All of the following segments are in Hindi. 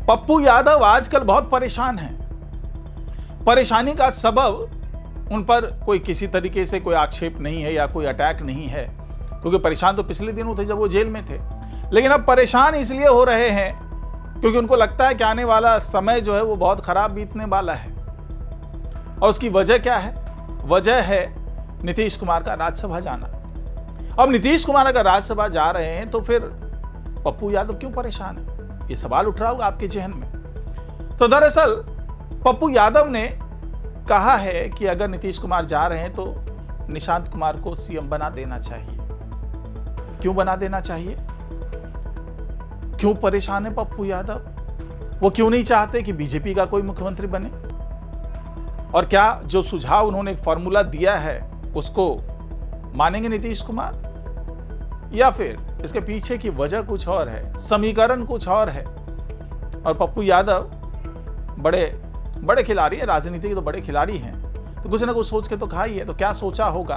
पप्पू यादव आजकल बहुत परेशान हैं। परेशानी का सबब उन पर कोई किसी तरीके से कोई आक्षेप नहीं है या कोई अटैक नहीं है, क्योंकि परेशान तो पिछले दिनों थे जब वो जेल में थे। लेकिन अब परेशान इसलिए हो रहे हैं क्योंकि उनको लगता है कि आने वाला समय जो है वो बहुत खराब बीतने वाला है। और उसकी वजह क्या है? वजह है नीतीश कुमार का राज्यसभा जाना। अब नीतीश कुमार अगर राज्यसभा जा रहे हैं तो फिर पप्पू यादव क्यों परेशान है? ये सवाल उठ रहा होगा आपके जहन में। तो दरअसल पप्पू यादव ने कहा है कि अगर नीतीश कुमार जा रहे हैं तो निशांत कुमार को सीएम बना देना चाहिए। क्यों बना देना चाहिए? क्यों परेशान है पप्पू यादव? वो क्यों नहीं चाहते कि बीजेपी का कोई मुख्यमंत्री बने? और क्या जो सुझाव उन्होंने एक फॉर्मूला दिया है उसको मानेंगे नीतीश कुमार, या फिर इसके पीछे की वजह कुछ और है, समीकरण कुछ और है? और पप्पू यादव बड़े खिलाड़ी हैं, राजनीति के तो बड़े खिलाड़ी हैं, तो कुछ ना कुछ सोच के तो कहा ही है। तो क्या सोचा होगा,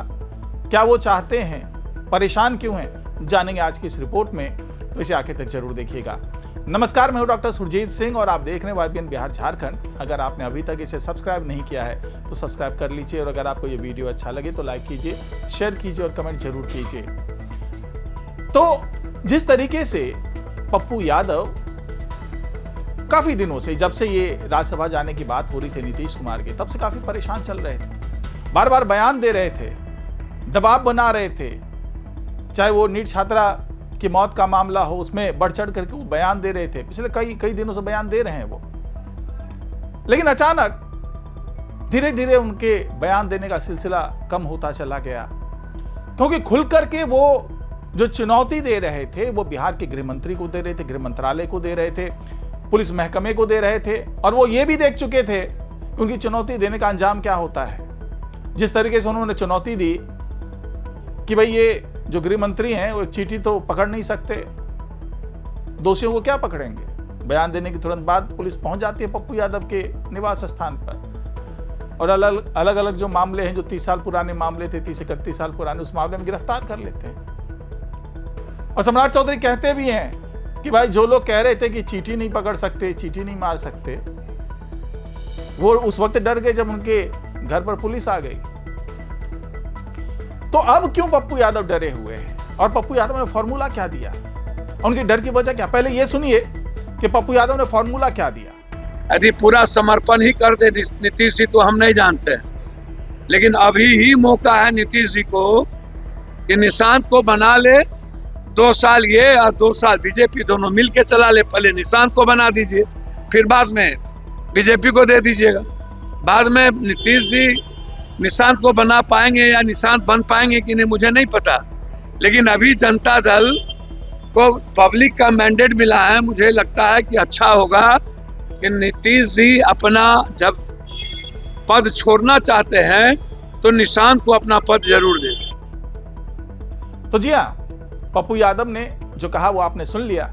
क्या वो चाहते हैं, परेशान क्यों हैं, जानेंगे आज की इस रिपोर्ट में। तो इसे आखिर तक जरूर देखिएगा। नमस्कार, मैं हूं डॉक्टर सुरजीत सिंह और आप देख रहे हैं YBN बिहार झारखंड। अगर आपने अभी तक इसे सब्सक्राइब नहीं किया है तो सब्सक्राइब कर लीजिए, और अगर आपको ये वीडियो अच्छा लगे तो लाइक कीजिए, शेयर कीजिए और कमेंट जरूर कीजिए। तो जिस तरीके से पप्पू यादव काफी दिनों से, जब से ये राज्यसभा जाने की बात हो रही थी नीतीश कुमार के, तब से काफी परेशान चल रहे थे। बार बार बयान दे रहे थे, दबाव बना रहे थे, चाहे वो नीट छात्रा की मौत का मामला हो, उसमें बढ़ चढ़ करके वो बयान दे रहे थे। पिछले कई दिनों से बयान दे रहे हैं वो। लेकिन अचानक धीरे धीरे उनके बयान देने का सिलसिला कम होता चला गया, क्योंकि खुल करके वो जो चुनौती दे रहे थे वो बिहार के गृह मंत्री को दे रहे थे, गृह मंत्रालय को दे रहे थे, पुलिस महकमे को दे रहे थे। और वो ये भी देख चुके थे कि उनकी चुनौती देने का अंजाम क्या होता है। जिस तरीके से उन्होंने चुनौती दी कि भाई ये जो गृह मंत्री हैं वो एक चींटी तो पकड़ नहीं सकते, दोषियों को क्या पकड़ेंगे। बयान देने के तुरंत बाद पुलिस पहुंच जाती है पप्पू यादव के निवास स्थान पर, और अलग अलग जो मामले हैं, जो 30 साल पुराने मामले थे, 30-31 साल पुराने, उस मामले में गिरफ्तार कर लेते हैं। और सम्राट चौधरी कहते भी हैं कि भाई जो लोग कह रहे थे कि चींटी नहीं पकड़ सकते, चींटी नहीं मार सकते, वो उस वक्त डर गए जब उनके घर पर पुलिस आ गई। तो अब क्यों पप्पू यादव डरे हुए हैं, और पप्पू यादव ने फॉर्मूला क्या दिया, उनकी डर की वजह क्या? पहले ये सुनिए कि पप्पू यादव ने फॉर्मूला क्या दिया। यदि पूरा समर्पण ही कर दे नीतीश जी तो हम नहीं जानते हैं, लेकिन अभी ही मौका है नीतीश जी को कि निशांत को बना ले। 2 साल ये और 2 साल बीजेपी दोनों मिलके चला ले। पहले निशांत को बना दीजिए, फिर बाद में बीजेपी को दे दीजिएगा। बाद में नीतीश जी निशांत को बना पाएंगे या निशांत बन पाएंगे कि नहीं मुझे नहीं पता, लेकिन अभी जनता दल को पब्लिक का मैंडेट मिला है। मुझे लगता है कि अच्छा होगा कि नीतीश जी अपना जब पद छोड़ना चाहते हैं तो निशांत को अपना पद जरूर दे। तो जी हाँ, पप्पू यादव ने जो कहा वो आपने सुन लिया।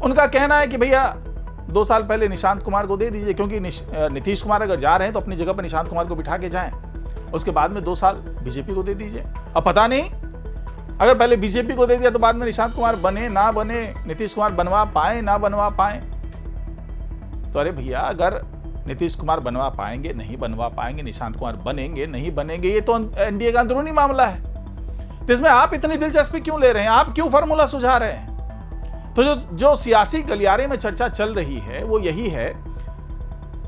उनका कहना है कि भैया 2 साल पहले निशांत कुमार को दे दीजिए, क्योंकि नीतीश कुमार अगर जा रहे हैं तो अपनी जगह पर निशांत कुमार को बिठा के जाएं। उसके बाद में 2 साल बीजेपी को दे दीजिए। अब पता नहीं, अगर पहले बीजेपी को दे दिया तो बाद में निशांत कुमार बने ना बने, नीतीश कुमार बनवा पाए ना बनवा पाए। तो अरे भैया, अगर नीतीश कुमार बनवा पाएंगे नहीं बनवा पाएंगे, निशांत कुमार बनेंगे नहीं बनेंगे, ये तो एनडीए का अंदरूनी मामला है। तो इसमें आप इतनी दिलचस्पी क्यों ले रहे हैं? आप क्यों फॉर्मूला सुझा रहे हैं? तो जो सियासी गलियारे में चर्चा चल रही है वो यही है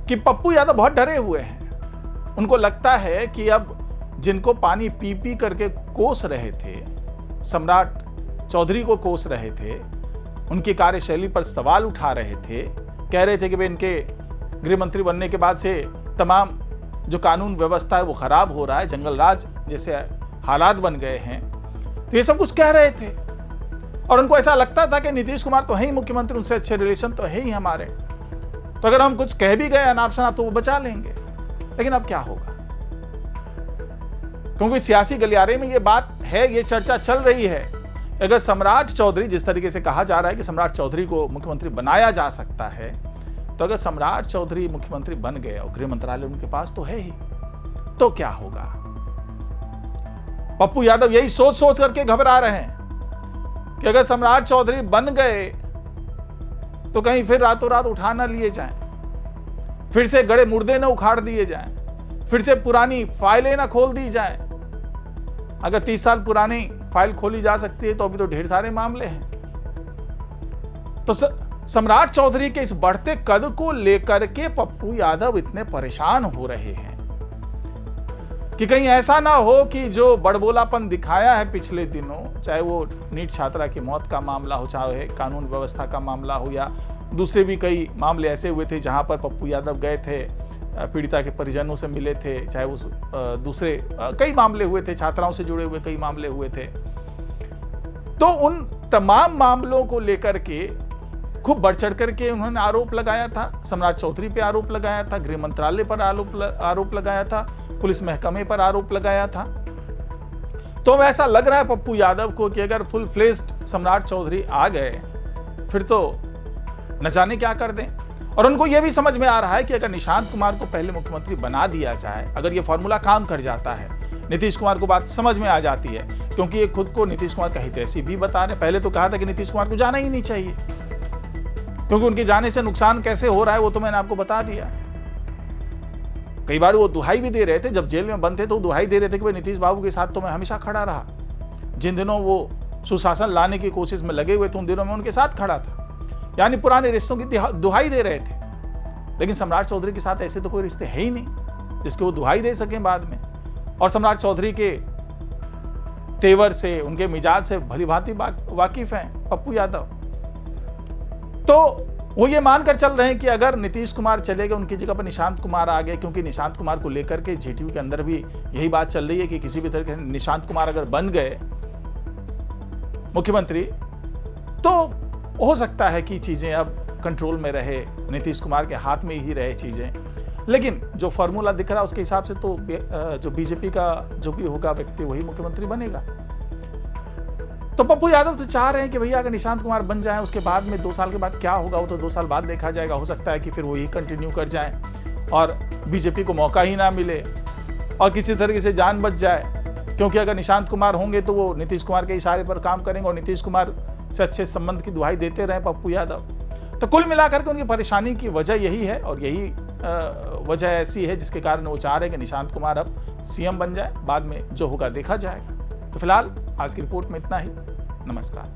कि पप्पू यादव बहुत डरे हुए हैं। उनको लगता है कि अब जिनको पानी पी पी करके कोस रहे थे, सम्राट चौधरी को कोस रहे थे, उनकी कार्यशैली पर सवाल उठा रहे थे, कह रहे थे कि भाई इनके गृह मंत्री बनने के बाद से तमाम जो कानून व्यवस्था है वो खराब हो रहा है, जंगल राज जैसे हालात बन गए हैं, तो ये सब कुछ कह रहे थे। और उनको ऐसा लगता था कि नीतीश कुमार तो है ही मुख्यमंत्री, उनसे अच्छे रिलेशन तो है ही हमारे, तो अगर हम कुछ कह भी गए अनाप शनाप तो वो बचा लेंगे। लेकिन अब क्या होगा? क्योंकि सियासी गलियारे में ये बात है, ये चर्चा चल रही है। अगर सम्राट चौधरी, जिस तरीके से कहा जा रहा है कि सम्राट चौधरी को मुख्यमंत्री बनाया जा सकता है, तो अगर सम्राट चौधरी मुख्यमंत्री बन गए और गृह मंत्रालय उनके पास तो है ही, तो क्या होगा? पप्पू यादव यही सोच सोच करके घबरा रहे हैं कि अगर सम्राट चौधरी बन गए तो कहीं फिर रातों रात उठा ना लिए जाएं, फिर से गड़े मुर्दे न उखाड़ दिए जाएं, फिर से पुरानी फाइलें ना खोल दी जाएं। अगर 30 साल पुरानी फाइल खोली जा सकती है तो अभी तो ढेर सारे मामले हैं। तो सम्राट चौधरी के इस बढ़ते कद को लेकर के पप्पू यादव इतने परेशान हो रहे हैं कि कहीं ऐसा ना हो कि जो बड़बोलापन दिखाया है पिछले दिनों, चाहे वो नीट छात्रा की मौत का मामला हो, चाहे कानून व्यवस्था का मामला हो, या दूसरे भी कई मामले ऐसे हुए थे जहां पर पप्पू यादव गए थे, पीड़िता के परिजनों से मिले थे, चाहे वो दूसरे कई मामले हुए थे, छात्राओं से जुड़े हुए कई मामले हुए थे। तो उन तमाम मामलों को लेकर के खूब बढ़ चढ़ करके उन्होंने आरोप लगाया था, सम्राट चौधरी पे आरोप लगाया था, गृह मंत्रालय पर आरोप लगाया था, पुलिस महकमे पर आरोप लगाया था। तो अब ऐसा लग रहा है पप्पू यादव को कि अगर फुल फ्लेज्ड सम्राट चौधरी आ गए फिर तो न जाने क्या कर दें। और उनको यह भी समझ में आ रहा है कि अगर निशांत कुमार को पहले मुख्यमंत्री बना दिया जाए, अगर ये फॉर्मूला काम कर जाता है, नीतीश कुमार को बात समझ में आ जाती है, क्योंकि ये खुद को नीतीश कुमार का हितैषी भी बता रहे। पहले तो कहा था कि नीतीश कुमार को जाना ही नहीं चाहिए, क्योंकि उनके जाने से नुकसान कैसे हो रहा है वो तो मैंने आपको बता दिया। कई बार वो दुहाई भी दे रहे थे, जब जेल में बंद थे तो दुहाई दे रहे थे कि भाई नीतीश बाबू के साथ तो मैं हमेशा खड़ा रहा। जिन दिनों वो सुशासन लाने की कोशिश में लगे हुए थे उन दिनों में उनके साथ खड़ा था, यानी पुराने रिश्तों की दुहाई दे रहे थे। लेकिन सम्राट चौधरी के साथ ऐसे तो कोई रिश्ते है ही नहीं जिसके वो दुहाई दे सकें बाद में। और सम्राट चौधरी के तेवर से, उनके मिजाज से भली भांति वाकिफ हैं पप्पू यादव। तो वो ये मानकर चल रहे हैं कि अगर नीतीश कुमार चले गए, उनकी जगह पर निशांत कुमार आ गए, क्योंकि निशांत कुमार को लेकर के जेडीयू के अंदर भी यही बात चल रही है कि किसी भी तरह के निशांत कुमार अगर बन गए मुख्यमंत्री तो हो सकता है कि चीजें अब कंट्रोल में रहे, नीतीश कुमार के हाथ में ही रहे चीजें। लेकिन जो फॉर्मूला दिख रहा है उसके हिसाब से तो जो बीजेपी का जो भी होगा व्यक्ति वही मुख्यमंत्री बनेगा। तो पप्पू यादव तो चाह रहे हैं कि भैया अगर निशांत कुमार बन जाए उसके बाद में 2 साल के बाद क्या होगा वो तो 2 साल बाद देखा जाएगा। हो सकता है कि फिर वही कंटिन्यू कर जाए और बीजेपी को मौका ही ना मिले और किसी तरीके से जान बच जाए, क्योंकि अगर निशांत कुमार होंगे तो वो नीतीश कुमार के इशारे पर काम करेंगे और नीतीश कुमार से अच्छे संबंध की दुहाई देते रहे पप्पू यादव। तो कुल मिलाकर के उनकी परेशानी की वजह यही है और यही वजह ऐसी है जिसके कारण वो चाह रहे हैं कि निशांत कुमार अब सीएम बन जाए, बाद में जो होगा देखा जाएगा। तो फिलहाल आज की रिपोर्ट में इतना ही। नमस्कार।